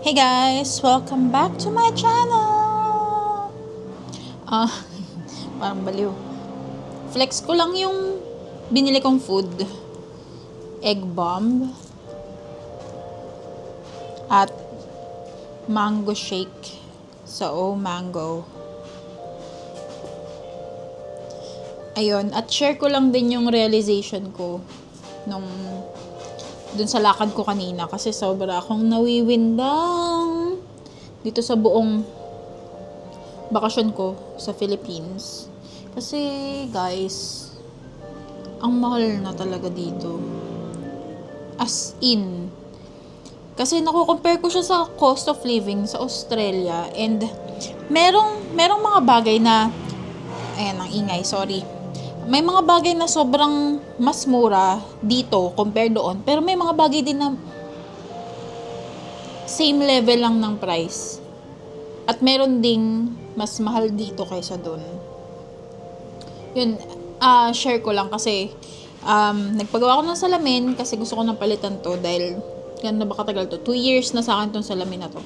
Hey guys! Welcome back to my channel! Ah, parang baliw. Flex ko lang yung binili kong food. Egg bomb. At mango shake. So, mango. Ayun. At share ko lang din yung realization ko nung dun sa lakad ko kanina kasi sobra akong nawiwindang dito sa buong bakasyon ko sa Philippines. Kasi guys, ang mahal na talaga dito. As in. Kasi nako-compare ko siya sa cost of living sa Australia and merong mga bagay na ayan ang ingay, sorry. May mga bagay na sobrang mas mura dito compare doon. Pero may mga bagay din na same level lang ng price. At meron ding mas mahal dito kaysa doon. Yun, share ko lang kasi nagpagawa ko ng salamin kasi gusto ko nang palitan to dahil gano'n na ba katagal to? 2 years na sa akin tong salamin na to.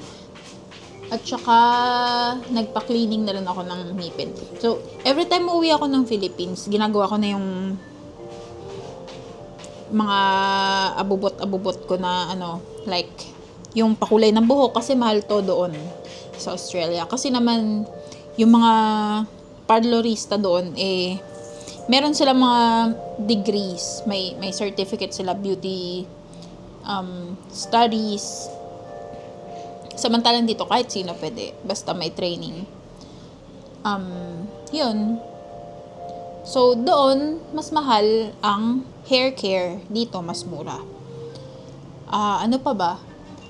At saka, nagpa-cleaning na rin ako ng ngipin. So, every time uuwi ako ng Philippines, ginagawa ko na yung mga abubot-abubot ko na like, yung pakulay ng buhok kasi mahal to doon sa Australia. Kasi naman, yung mga parlorista doon, meron sila mga degrees. May certificate sila, beauty studies. Samantalang dito kahit sino pwede basta may training. Yun. So doon mas mahal ang hair care, dito mas mura. Ano pa ba?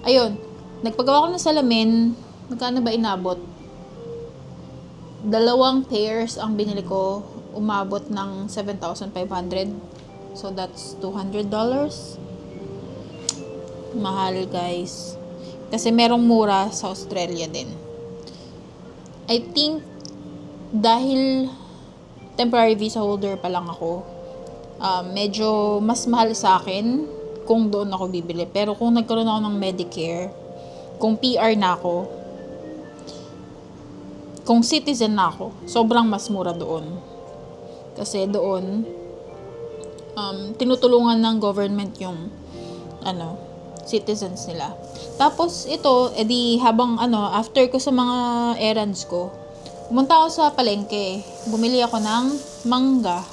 Ayun, nagpagawa ko ng salamin. Magkano ba inabot? 2 pairs ang binili ko, umabot ng 7,500. So that's $200. Mahal guys. Kasi merong mura sa Australia din. I think dahil temporary visa holder pa lang ako, medyo mas mahal sa akin kung doon ako bibili. Pero kung nagkaroon ako ng Medicare, kung PR na ako, kung citizen na ako, sobrang mas mura doon. Kasi doon, tinutulungan ng government yung citizens nila. Tapos ito, edi habang after ko sa mga errands ko, pumunta ako sa palengke. Bumili ako ng mangga.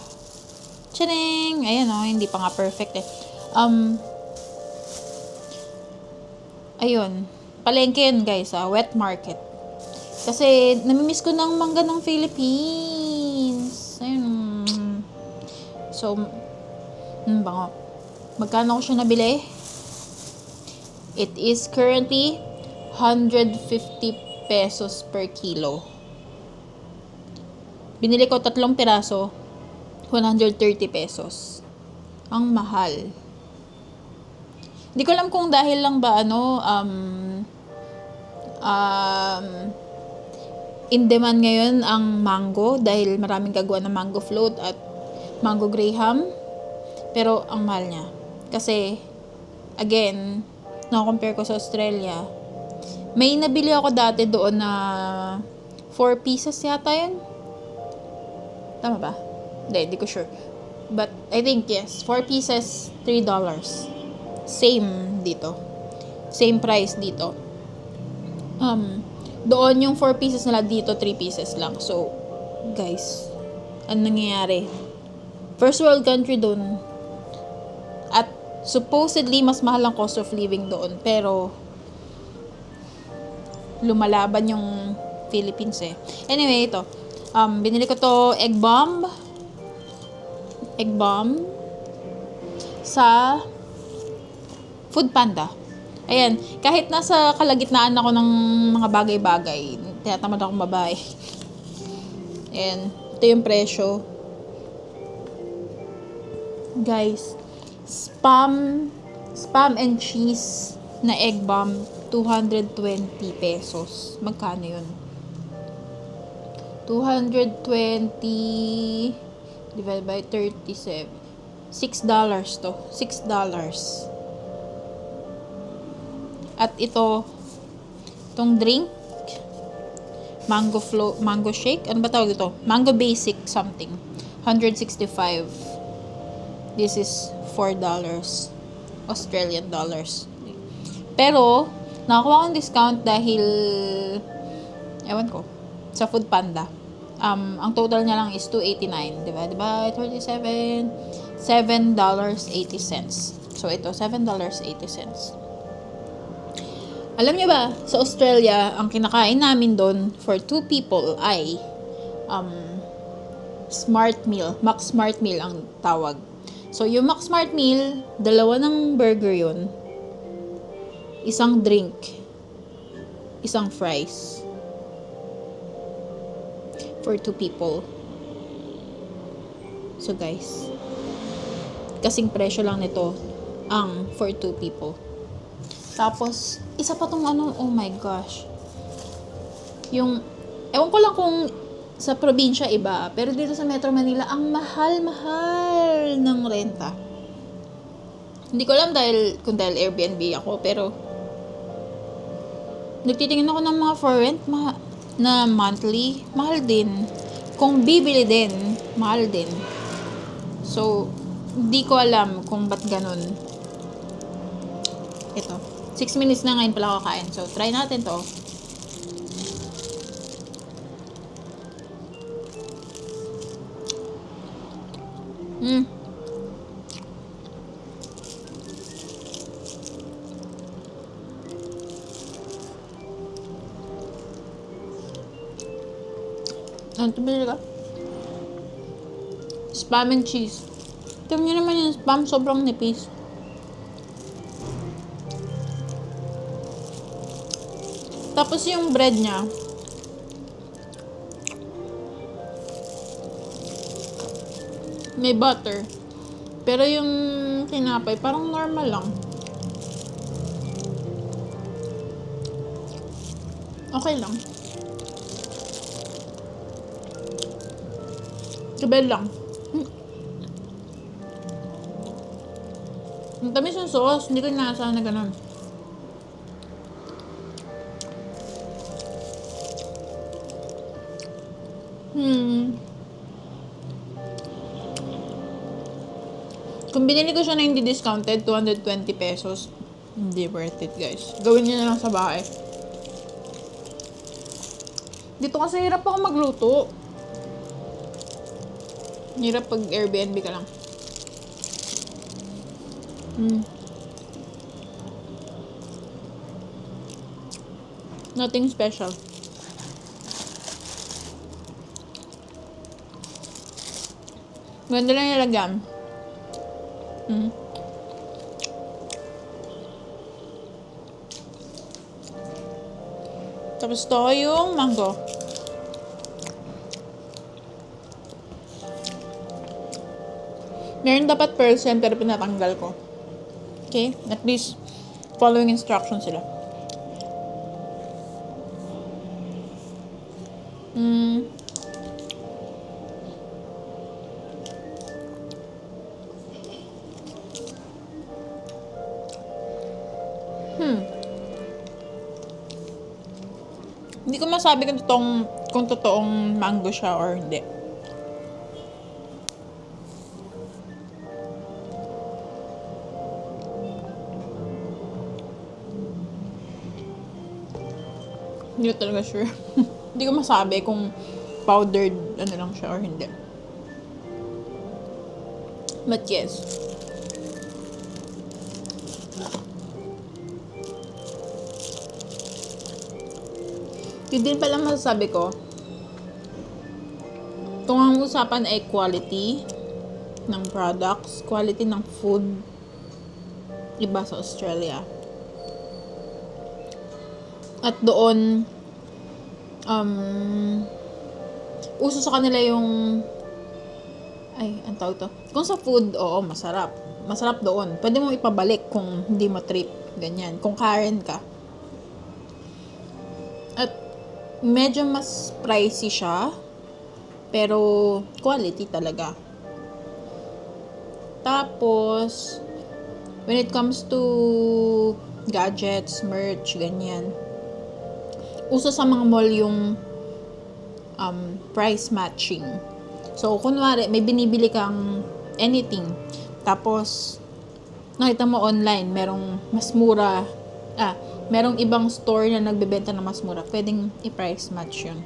Tcharing! Ayan hindi pa nga perfect eh. Ayun. Palengke yun guys, wet market. Kasi namimiss ko ng mangga ng Philippines. Ayun. So, bango. Magkano ko siya nabili? It is currently 150 pesos per kilo. Binili ko 3 piraso, 130 pesos. Ang mahal. Hindi ko alam kung dahil lang ba in demand ngayon ang mango dahil maraming gagawa ng mango float at mango graham. Pero ang mahal niya. Kasi again, na-compare ko sa Australia. May nabili ako dati doon na 4 pieces yata yun. Tama ba? Hindi ko sure. But I think yes, 4 pieces, $3. Same dito. Same price dito. Doon yung 4 pieces nila, dito 3 pieces lang. So, guys, ano nangyayari? First world country doon. At supposedly, mas mahal ang cost of living doon. Pero, lumalaban yung Philippines eh. Anyway, ito. Binili ko to egg bomb. Egg bomb. Sa Food Panda. Ayan. Kahit nasa kalagitnaan ako ng mga bagay-bagay, tinatamad akong babae. Ayan. Ito yung presyo. Guys, spam and cheese na egg bomb, 220 pesos. Magkano yun? 220 divided by 37. $6 to. $6. At ito, Itong drink, mango shake. Ano ba tawag ito? Mango basic something. 165. This is $4. Australian dollars. Pero, nakakuha akong discount dahil, ewan ko, sa Food Panda. Ang total niya lang is $2.89. Diba? 37, $7.80. So, ito, $7.80. Alam niyo ba, sa Australia, ang kinakain namin doon for 2 people ay Smart Meal. Max Smart Meal ang tawag. So, yung Max Smart Meal, 2 ng burger yun. Isang drink. Isang fries. For 2 people. So, guys, kasing presyo lang nito ang for 2 people. Tapos, isa pa tong oh my gosh. Yung, ewan ko lang kung sa probinsya iba, pero dito sa Metro Manila, ang mahal-mahal ng renta. Hindi ko alam kung dahil Airbnb ako, pero nagtitingin ako ng mga for rent na monthly, mahal din. Kung bibili din, mahal din. So, hindi ko alam kung ba't ganun. Ito. 6 minutes na ngayon pala kakain. So, try natin to. Ano ito binili ka? Spam and cheese. Tignan nyo naman yung spam. Sobrang nipis. Tapos yung bread niya, may butter. Pero yung tinapay, parang normal lang. Okay lang. Kabel lang. Ang tamis yung sauce. Hindi ko inaasahan na ganun. Kung binili ko siya na hindi discounted, 220 pesos. Hindi worth it, guys. Gawin niyo na lang sa bahay. Dito kasi hirap ako magluto. Hirap pag Airbnb ka lang. Nothing special. Ganda lang nilagyan. Tapos to yung mango. Meron dapat percent pero pinatanggal ko. Okay? At least, following instructions sila. Hindi ko masabi kung totoong mango siya or hindi. Hindi ko talaga sure. Hindi ko masabi kung powdered ano lang siya or hindi. But yes. Yun din pala masasabi ko. Kung ang usapan ay quality ng products, quality ng food, iba sa Australia. At doon, uso sa kanila yung, ang tawag to? Kung sa food, oo, masarap. Masarap doon. Pwede mo ipabalik kung hindi mo trip. Ganyan. Kung Karen ka. At, medyo mas pricey siya. Pero, quality talaga. Tapos, when it comes to gadgets, merch, ganyan, uso sa mga mall yung price matching. So, kunwari, may binibili kang anything, tapos, nakita mo online, merong mas mura, merong ibang store na nagbebenta na mas mura, pwedeng i-price match yun.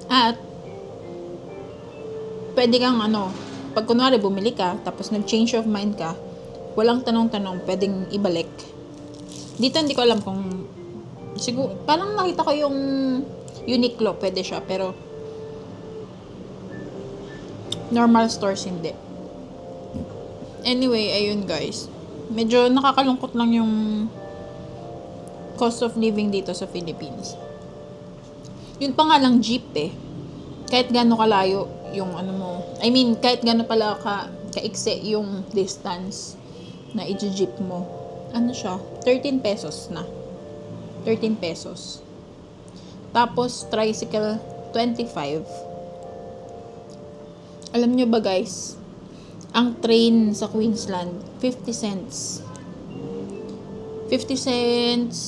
At, pwede kang pag kunwari bumili ka, tapos nag-change of mind ka, walang tanong-tanong, pwedeng ibalik. Dito hindi ko alam kung, siguro, parang nakita ko yung Uniqlo, pwede siya, pero normal stores hindi. Anyway, ayun guys. Medyo nakakalungkot lang yung cost of living dito sa Philippines. Yun pa nga lang jeep eh. Kahit gaano kalayo yung kahit gaano pala kaikse yung distance na i-jeep mo. Siya? 13 pesos na. 13 pesos. Tapos, tricycle, 25. Alam nyo ba guys, ang train sa Queensland, 50 cents. 50 cents,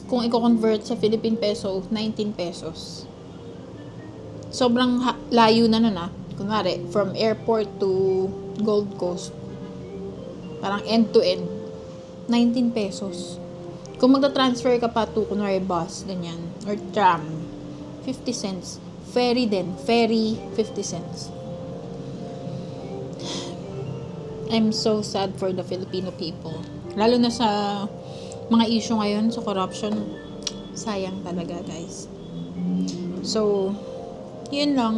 kung i-convert sa Philippine peso, 19 pesos. Sobrang layo na nun Kunwari, from airport to Gold Coast. Parang end to end. 19 pesos. Kung magta-transfer ka pa to, kunwari bus, ganyan, or tram, 50 cents. Ferry din. Ferry, 50 cents. I'm so sad for the Filipino people. Lalo na sa mga issue ngayon, sa corruption. Sayang talaga, guys. So, yun lang.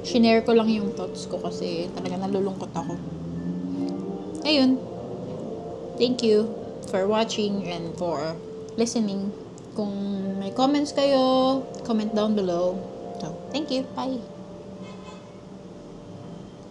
Shinare ko lang yung thoughts ko kasi talaga nalulungkot ako. Ayun. Thank you for watching and for listening. Kung may comments kayo, comment down below. So, thank you. Bye.